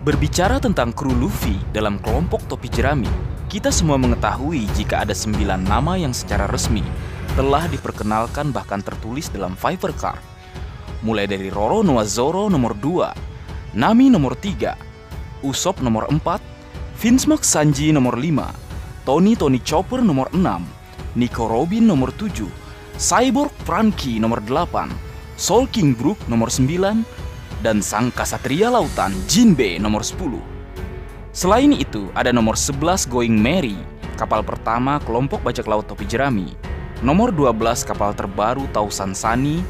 Berbicara tentang kru Luffy dalam kelompok topi jerami, kita semua mengetahui jika ada 9 nama yang secara resmi telah diperkenalkan bahkan tertulis dalam Viper Card. Mulai dari Roro Noa Zoro nomor 2, Nami nomor 3, Usopp nomor 4, Vinsmoke Sanji nomor 5, Tony Chopper nomor 6, Nico Robin nomor 7, Cyborg Franky nomor 8, Soul King Brook nomor 9, dan sang kasatria lautan Jinbe nomor 10. Selain itu, ada nomor 11 Going Merry, kapal pertama kelompok bajak laut topi jerami, nomor 12 kapal terbaru Tausan Sunny,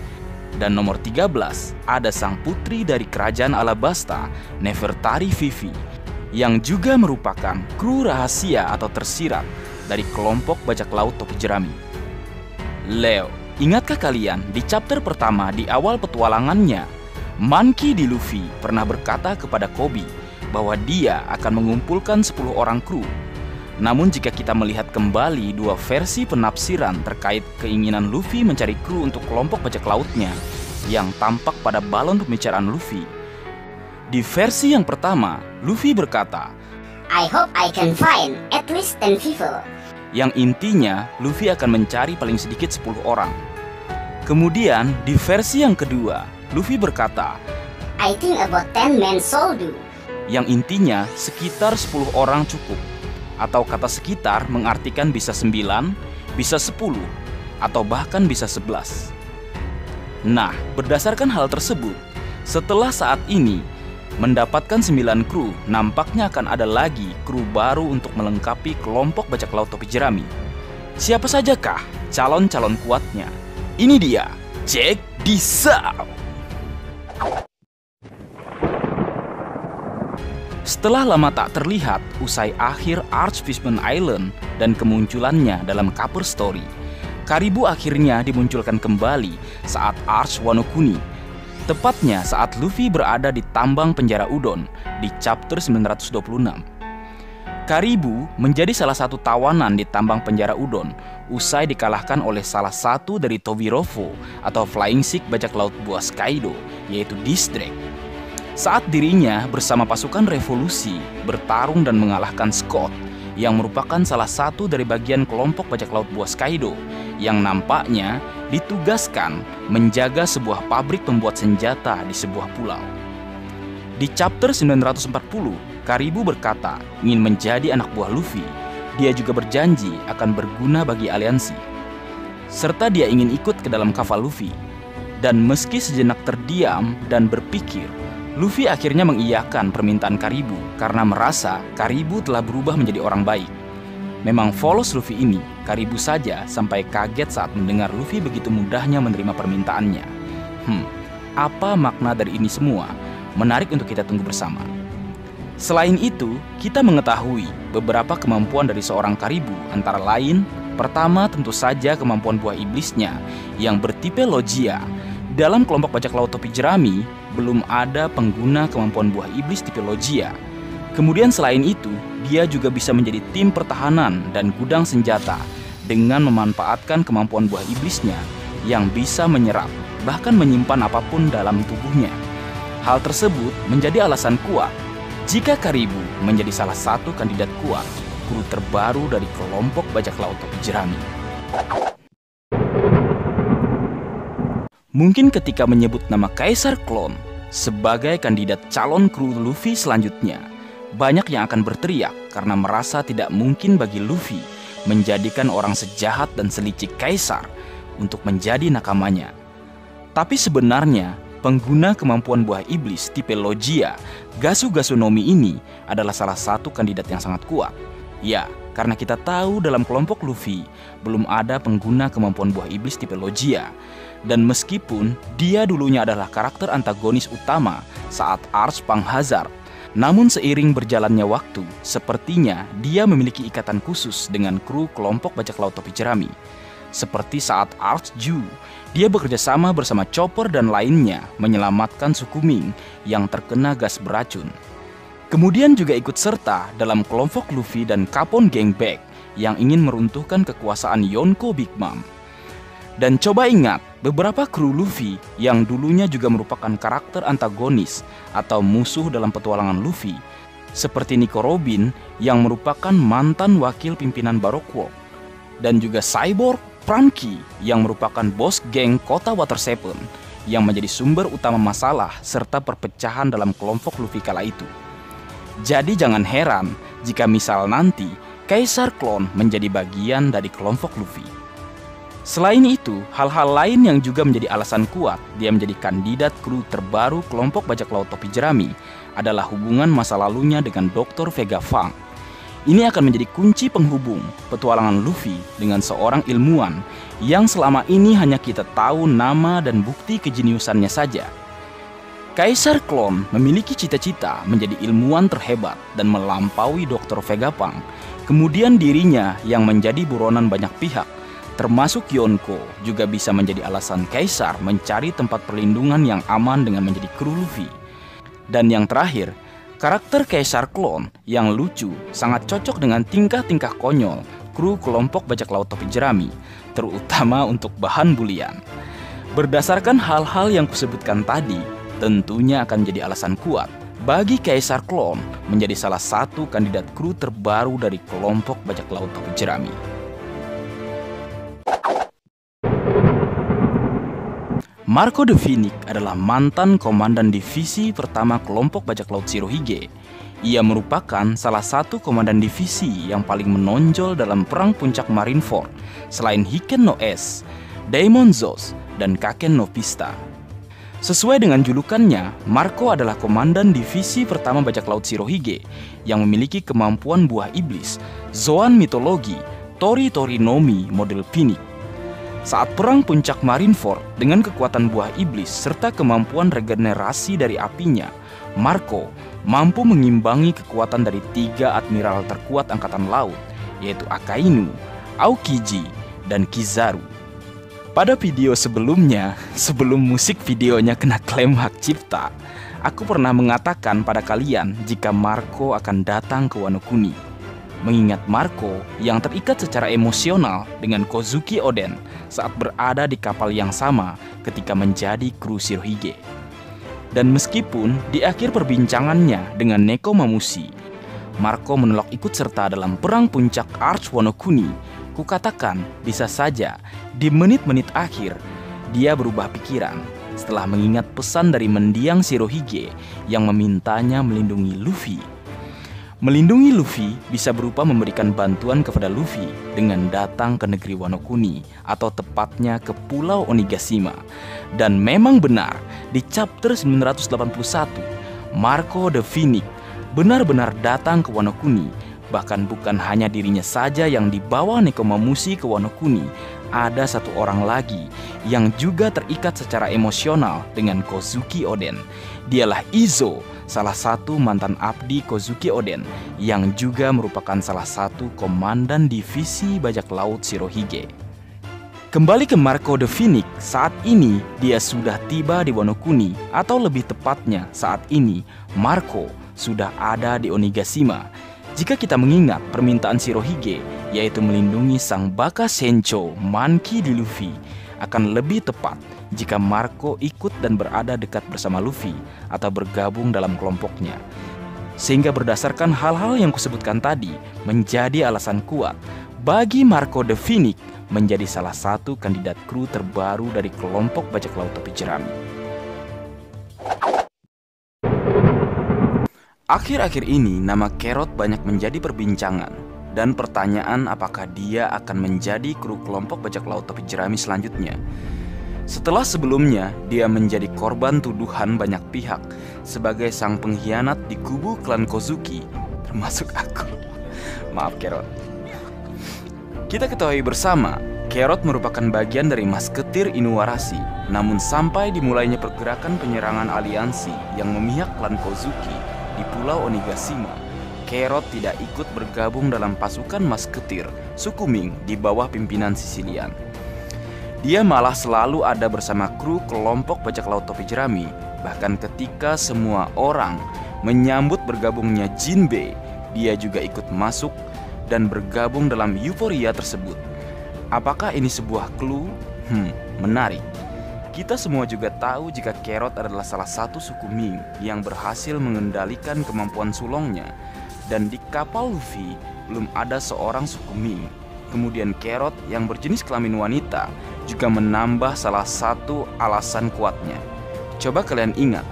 dan nomor 13 ada sang putri dari kerajaan Alabasta, Nefertari Vivi, yang juga merupakan kru rahasia atau tersirat dari kelompok bajak laut topi jerami. Leo, ingatkah kalian di chapter pertama di awal petualangannya, Monkey D. Luffy pernah berkata kepada Koby bahwa dia akan mengumpulkan 10 orang kru. Namun jika kita melihat kembali dua versi penafsiran terkait keinginan Luffy mencari kru untuk kelompok bajak lautnya yang tampak pada balon pembicaraan Luffy. Di versi yang pertama, Luffy berkata, I hope I can find at least 10 people. Yang intinya Luffy akan mencari paling sedikit 10 orang. Kemudian di versi yang kedua, Luffy berkata, I think about 10 men should do. Yang intinya sekitar 10 orang cukup. Atau kata sekitar mengartikan bisa 9, bisa 10, atau bahkan bisa 11. Nah, berdasarkan hal tersebut, setelah saat ini mendapatkan 9 kru, nampaknya akan ada lagi kru baru untuk melengkapi kelompok bajak laut topi jerami. Siapa sajakah calon-calon kuatnya? Ini dia, Check This Out! Setelah lama tak terlihat usai akhir Arch Fishman Island dan kemunculannya dalam cover story, Karibu akhirnya dimunculkan kembali saat Arch Wano Kuni. Tepatnya saat Luffy berada di tambang penjara Udon di chapter 926. Karibu menjadi salah satu tawanan di tambang penjara Udon usai dikalahkan oleh salah satu dari Tobirovo atau Flying Sick bajak laut buas Kaido, yaitu Distrek. Saat dirinya bersama pasukan revolusi bertarung dan mengalahkan Scott yang merupakan salah satu dari bagian kelompok bajak laut buas Kaido yang nampaknya ditugaskan menjaga sebuah pabrik pembuat senjata di sebuah pulau. Di chapter 940, Karibu berkata ingin menjadi anak buah Luffy. Dia juga berjanji akan berguna bagi aliansi, serta dia ingin ikut ke dalam kapal Luffy. Dan meski sejenak terdiam dan berpikir, Luffy akhirnya mengiyakan permintaan Karibu karena merasa Karibu telah berubah menjadi orang baik. Memang polos Luffy ini, Karibu saja sampai kaget saat mendengar Luffy begitu mudahnya menerima permintaannya. Apa makna dari ini semua? Menarik untuk kita tunggu bersama. Selain itu, kita mengetahui beberapa kemampuan dari seorang Karibu, antara lain, pertama tentu saja kemampuan buah iblisnya yang bertipe Logia. Dalam kelompok bajak laut topi jerami, belum ada pengguna kemampuan buah iblis tipe Logia. Kemudian selain itu, dia juga bisa menjadi tim pertahanan dan gudang senjata dengan memanfaatkan kemampuan buah iblisnya yang bisa menyerap, bahkan menyimpan apapun dalam tubuhnya. Hal tersebut menjadi alasan kuat jika Karibu menjadi salah satu kandidat kuat kru terbaru dari kelompok bajak laut topi jerami. Mungkin ketika menyebut nama Kaisar Clone sebagai kandidat calon kru Luffy selanjutnya, banyak yang akan berteriak karena merasa tidak mungkin bagi Luffy menjadikan orang sejahat dan selicik Kaisar untuk menjadi nakamanya. Tapi sebenarnya, pengguna kemampuan buah iblis tipe Logia, Gasu-Gasu-Nomi ini adalah salah satu kandidat yang sangat kuat. Ya, karena kita tahu dalam kelompok Luffy belum ada pengguna kemampuan buah iblis tipe Logia. Dan meskipun dia dulunya adalah karakter antagonis utama saat Arch Pang Hazard, namun seiring berjalannya waktu, sepertinya dia memiliki ikatan khusus dengan kru kelompok bajak laut topi jerami. Seperti saat Arch Ju, dia bekerja sama bersama Chopper dan lainnya menyelamatkan suku Ming yang terkena gas beracun. Kemudian juga ikut serta dalam kelompok Luffy dan Capone Gangbang yang ingin meruntuhkan kekuasaan Yonko Big Mom. Dan coba ingat, beberapa kru Luffy yang dulunya juga merupakan karakter antagonis atau musuh dalam petualangan Luffy, seperti Nico Robin yang merupakan mantan wakil pimpinan Baroque, dan juga Cyborg Franky yang merupakan bos geng kota Water Seven yang menjadi sumber utama masalah serta perpecahan dalam kelompok Luffy kala itu. Jadi jangan heran jika misal nanti Kaisar Klon menjadi bagian dari kelompok Luffy. Selain itu, hal-hal lain yang juga menjadi alasan kuat dia menjadi kandidat kru terbaru kelompok bajak laut topi jerami adalah hubungan masa lalunya dengan Dr. Vega Fang. Ini akan menjadi kunci penghubung petualangan Luffy dengan seorang ilmuwan yang selama ini hanya kita tahu nama dan bukti kejeniusannya saja. Kaisar Klon memiliki cita-cita menjadi ilmuwan terhebat dan melampaui Dr. Vega Fang. Kemudian dirinya yang menjadi buronan banyak pihak, termasuk Yonko, juga bisa menjadi alasan Kaisar mencari tempat perlindungan yang aman dengan menjadi kru Luffy. Dan yang terakhir, karakter Kaisar Klon yang lucu sangat cocok dengan tingkah-tingkah konyol kru kelompok bajak laut topi jerami, terutama untuk bahan bulian. Berdasarkan hal-hal yang kusebutkan tadi, tentunya akan menjadi alasan kuat bagi Kaisar Klon menjadi salah satu kandidat kru terbaru dari kelompok bajak laut topi jerami. Marco the Phoenix adalah mantan komandan divisi pertama kelompok bajak laut Shirohige. Ia merupakan salah satu komandan divisi yang paling menonjol dalam perang puncak Marineford selain Hiken no S, Daemon Zos, dan Kaken no Pista. Sesuai dengan julukannya, Marco adalah komandan divisi pertama bajak laut Shirohige yang memiliki kemampuan buah iblis, Zoan mitologi, Tori Tori Nomi model Phoenix. Saat perang puncak Marineford dengan kekuatan buah iblis serta kemampuan regenerasi dari apinya, Marco mampu mengimbangi kekuatan dari 3 admiral terkuat angkatan laut, yaitu Akainu, Aokiji, dan Kizaru. Pada video sebelumnya, sebelum musik videonya kena klaim hak cipta, aku pernah mengatakan pada kalian jika Marco akan datang ke Wano Kuni. Mengingat Marco yang terikat secara emosional dengan Kozuki Oden saat berada di kapal yang sama ketika menjadi kru Shirohige. Dan meskipun di akhir perbincangannya dengan Nekomamushi, Marco menolak ikut serta dalam perang puncak Arch Wano Kuni, kukatakan bisa saja di menit-menit akhir dia berubah pikiran setelah mengingat pesan dari mendiang Shirohige yang memintanya melindungi Luffy. Melindungi Luffy bisa berupa memberikan bantuan kepada Luffy dengan datang ke negeri Wano Kuni atau tepatnya ke Pulau Onigashima. Dan memang benar, di chapter 981, Marco the Phoenix benar-benar datang ke Wano Kuni. Bahkan bukan hanya dirinya saja yang dibawa Nekomamushi ke Wano Kuni, ada satu orang lagi yang juga terikat secara emosional dengan Kozuki Oden. Dialah Izo, salah satu mantan abdi Kozuki Oden yang juga merupakan salah satu komandan divisi bajak laut Shirohige. Kembali ke Marco the Phoenix, saat ini dia sudah tiba di Wano Kuni, atau lebih tepatnya saat ini Marco sudah ada di Onigashima. Jika kita mengingat permintaan Shirohige, yaitu melindungi sang baka Sencho Monkey D. Luffy, akan lebih tepat jika Marco ikut dan berada dekat bersama Luffy atau bergabung dalam kelompoknya. Sehingga berdasarkan hal-hal yang kusebutkan tadi, menjadi alasan kuat bagi Marco the Phoenix menjadi salah satu kandidat kru terbaru dari kelompok bajak laut topi jerami. Akhir-akhir ini nama Carrot banyak menjadi perbincangan dan pertanyaan apakah dia akan menjadi kru kelompok bajak laut topi jerami selanjutnya. Setelah sebelumnya dia menjadi korban tuduhan banyak pihak sebagai sang pengkhianat di kubu klan Kozuki, termasuk aku. Maaf Carrot. Kita ketahui bersama, Carrot merupakan bagian dari Masketir Inuarashi. Namun sampai dimulainya pergerakan penyerangan aliansi yang memihak klan Kozuki di Pulau Onigashima, Carrot tidak ikut bergabung dalam pasukan Masketir suku Ming di bawah pimpinan Sicilian. Dia malah selalu ada bersama kru kelompok bajak laut topi jerami. Bahkan ketika semua orang menyambut bergabungnya Jinbe, dia juga ikut masuk dan bergabung dalam euforia tersebut. Apakah ini sebuah clue? Menarik. Kita semua juga tahu jika Carrot adalah salah satu suku Ming yang berhasil mengendalikan kemampuan sulongnya. Dan di kapal Luffy belum ada seorang suku Ming. Kemudian Carrot yang berjenis kelamin wanita juga menambah salah satu alasan kuatnya. Coba kalian ingat,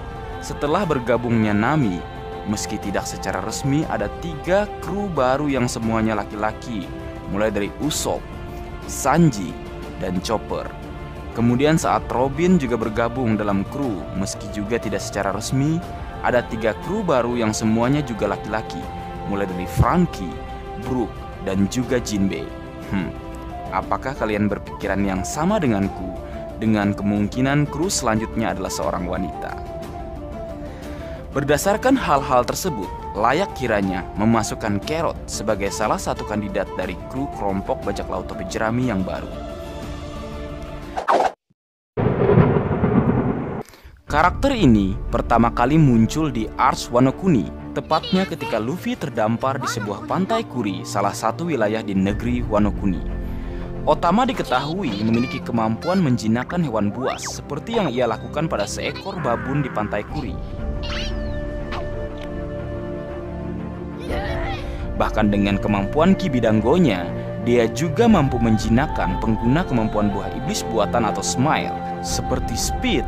setelah bergabungnya Nami, meski tidak secara resmi ada 3 kru baru yang semuanya laki-laki, mulai dari Usopp, Sanji, dan Chopper. Kemudian saat Robin juga bergabung dalam kru, meski juga tidak secara resmi, ada 3 kru baru yang semuanya juga laki-laki, mulai dari Franky, Brook, dan juga Jinbei. Apakah kalian berpikiran yang sama denganku, dengan kemungkinan kru selanjutnya adalah seorang wanita? Berdasarkan hal-hal tersebut, layak kiranya memasukkan Carrot sebagai salah satu kandidat dari kru kelompok bajak laut topi jerami yang baru. Karakter ini pertama kali muncul di Arch Wano Kuni, tepatnya ketika Luffy terdampar di sebuah pantai Kuri, salah satu wilayah di negeri Wano Kuni. Otama diketahui memiliki kemampuan menjinakkan hewan buas, seperti yang ia lakukan pada seekor babun di pantai Kuri. Bahkan dengan kemampuan Ki Bidangonya, dia juga mampu menjinakkan pengguna kemampuan buah iblis buatan atau Smile, seperti Speed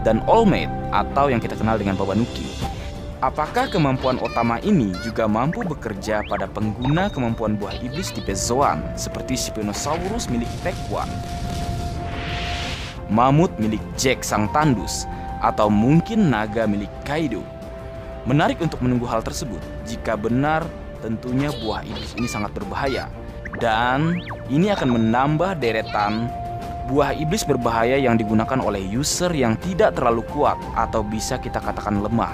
dan All Might atau yang kita kenal dengan Babanuki. Apakah kemampuan Otama ini juga mampu bekerja pada pengguna kemampuan buah iblis tipe Zoan seperti Spinosaurus milik Taekwon, Mamut milik Jack Sang Tandus, atau mungkin naga milik Kaido? Menarik untuk menunggu hal tersebut. Jika benar, tentunya buah iblis ini sangat berbahaya, dan ini akan menambah deretan buah iblis berbahaya yang digunakan oleh user yang tidak terlalu kuat atau bisa kita katakan lemah,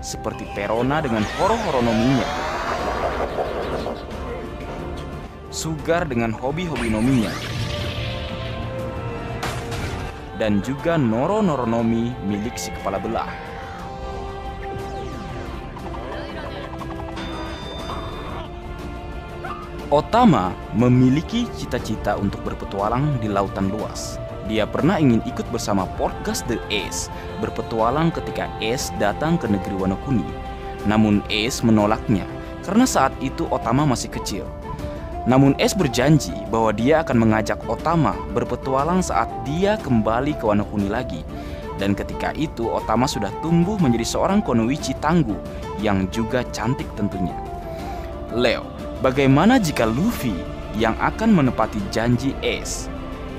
seperti Perona dengan horo-horonominya, Sugar dengan hobi-hobi nominya, dan juga Noro-noronomi milik si kepala belah. Otama memiliki cita-cita untuk berpetualang di lautan luas. Dia pernah ingin ikut bersama Portgas the Ace berpetualang ketika Ace datang ke negeri Wano Kuni. Namun Ace menolaknya karena saat itu Otama masih kecil. Namun Ace berjanji bahwa dia akan mengajak Otama berpetualang saat dia kembali ke Wano Kuni lagi. Dan ketika itu Otama sudah tumbuh menjadi seorang kunoichi tangguh yang juga cantik tentunya. Leo, bagaimana jika Luffy yang akan menepati janji Ace?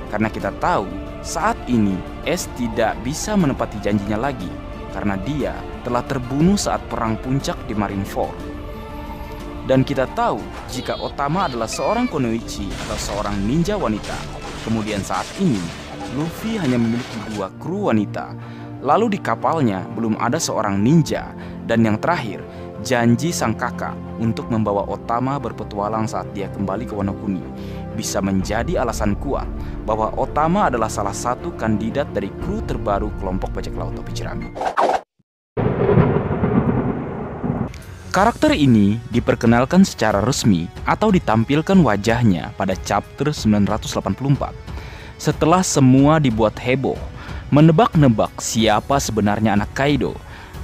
Karena kita tahu saat ini Ace tidak bisa menepati janjinya lagi karena dia telah terbunuh saat perang puncak di Marineford. Dan kita tahu jika Otama adalah seorang kunoichi atau seorang ninja wanita. Kemudian saat ini Luffy hanya memiliki 2 kru wanita. Lalu di kapalnya belum ada seorang ninja. Dan yang terakhir, janji sang kakak untuk membawa Otama berpetualang saat dia kembali ke Wano Kuni bisa menjadi alasan kuat bahwa Otama adalah salah satu kandidat dari kru terbaru kelompok bajak laut topi jerami. Karakter ini diperkenalkan secara resmi atau ditampilkan wajahnya pada chapter 984. Setelah semua dibuat heboh, menebak-nebak siapa sebenarnya anak Kaido,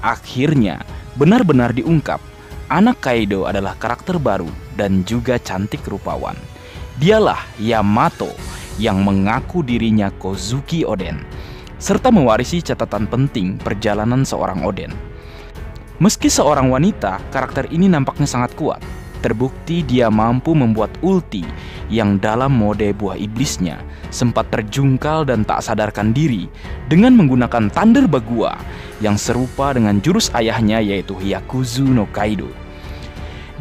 akhirnya benar-benar diungkap anak Kaido adalah karakter baru dan juga cantik rupawan. Dialah Yamato yang mengaku dirinya Kozuki Oden, serta mewarisi catatan penting perjalanan seorang Oden. Meski seorang wanita, karakter ini nampaknya sangat kuat. Terbukti dia mampu membuat ulti yang dalam mode buah iblisnya sempat terjungkal dan tak sadarkan diri dengan menggunakan Thunder Bagua yang serupa dengan jurus ayahnya yaitu Hyakuzu no Kaido.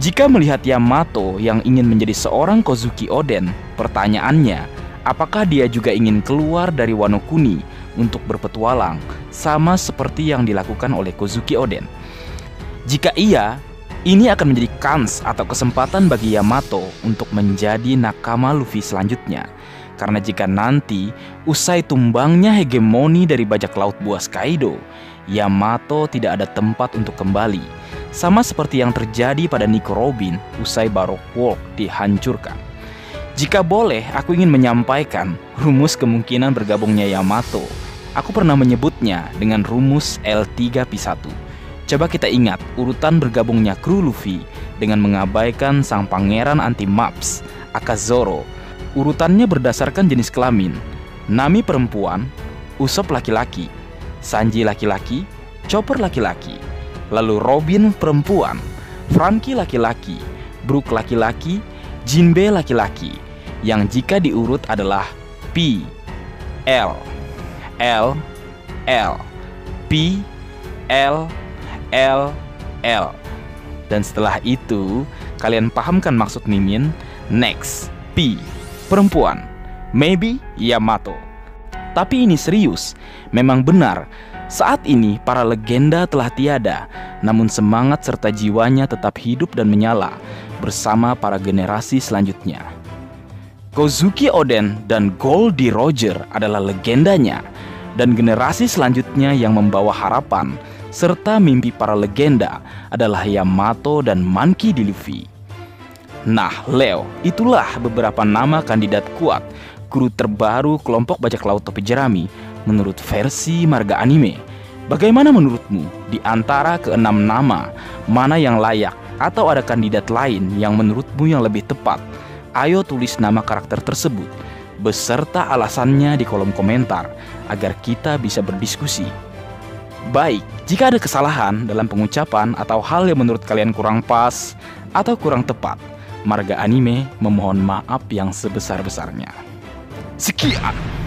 Jika melihat Yamato yang ingin menjadi seorang Kozuki Oden, pertanyaannya, apakah dia juga ingin keluar dari Wano Kuni untuk berpetualang sama seperti yang dilakukan oleh Kozuki Oden? Jika iya, ini akan menjadi kans atau kesempatan bagi Yamato untuk menjadi nakama Luffy selanjutnya. Karena jika nanti usai tumbangnya hegemoni dari bajak laut buas Kaido, Yamato tidak ada tempat untuk kembali. Sama seperti yang terjadi pada Nico Robin usai Baroque World dihancurkan. Jika boleh, aku ingin menyampaikan rumus kemungkinan bergabungnya Yamato Aku pernah menyebutnya dengan rumus L3P1. Coba kita ingat urutan bergabungnya kru Luffy dengan mengabaikan sang pangeran anti-maps, Akazoro. Urutannya berdasarkan jenis kelamin. Nami perempuan, Usopp laki-laki, Sanji laki-laki, Chopper laki-laki. Lalu Robin perempuan, Franky laki-laki, Brook laki-laki, Jinbe laki-laki. Yang jika diurut adalah P, L, L, L, P, L, L, L. Dan setelah itu, kalian pahamkan maksud Mimin. Next, P, perempuan, maybe Yamato. Tapi ini serius, memang benar. Saat ini para legenda telah tiada, namun semangat serta jiwanya tetap hidup dan menyala bersama para generasi selanjutnya. Kozuki Oden dan Goldie Roger adalah legendanya, dan generasi selanjutnya yang membawa harapan serta mimpi para legenda adalah Yamato dan Monkey D. Luffy. Nah, Leo, itulah beberapa nama kandidat kuat kru terbaru kelompok bajak laut topi jerami menurut versi marga anime. Bagaimana menurutmu di antara keenam nama, mana yang layak atau ada kandidat lain yang menurutmu yang lebih tepat? Ayo tulis nama karakter tersebut beserta alasannya di kolom komentar agar kita bisa berdiskusi. Baik, jika ada kesalahan dalam pengucapan atau hal yang menurut kalian kurang pas atau kurang tepat, marga anime memohon maaf yang sebesar-besarnya. Sekian.